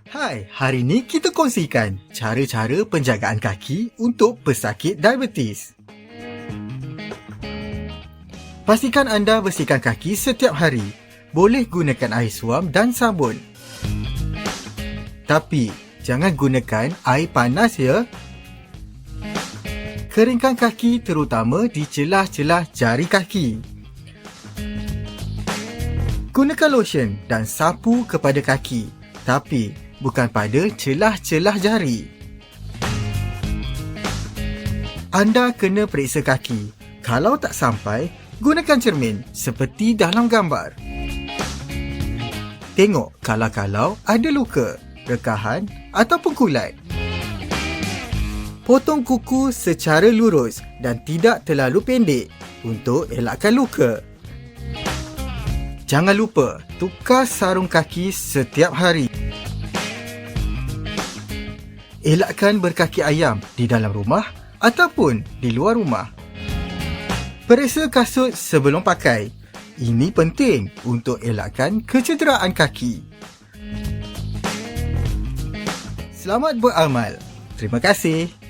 Hai, hari ni kita kongsikan cara-cara penjagaan kaki untuk pesakit diabetes. Pastikan anda bersihkan kaki setiap hari. Boleh gunakan air suam dan sabun. Tapi, jangan gunakan air panas ya. Keringkan kaki terutama di celah-celah jari kaki. Gunakan lotion dan sapu kepada kaki, tapi bukan pada celah-celah jari. Anda kena periksa kaki. Kalau tak sampai, gunakan cermin seperti dalam gambar. Tengok kalau ada luka, rekahan ataupun kulat. Potong kuku secara lurus dan tidak terlalu pendek untuk elakkan luka. Jangan lupa tukar sarung kaki setiap hari. Elakkan berkaki ayam di dalam rumah ataupun di luar rumah. Periksa kasut sebelum pakai. Ini penting untuk elakkan kecederaan kaki. Selamat beramal. Terima kasih.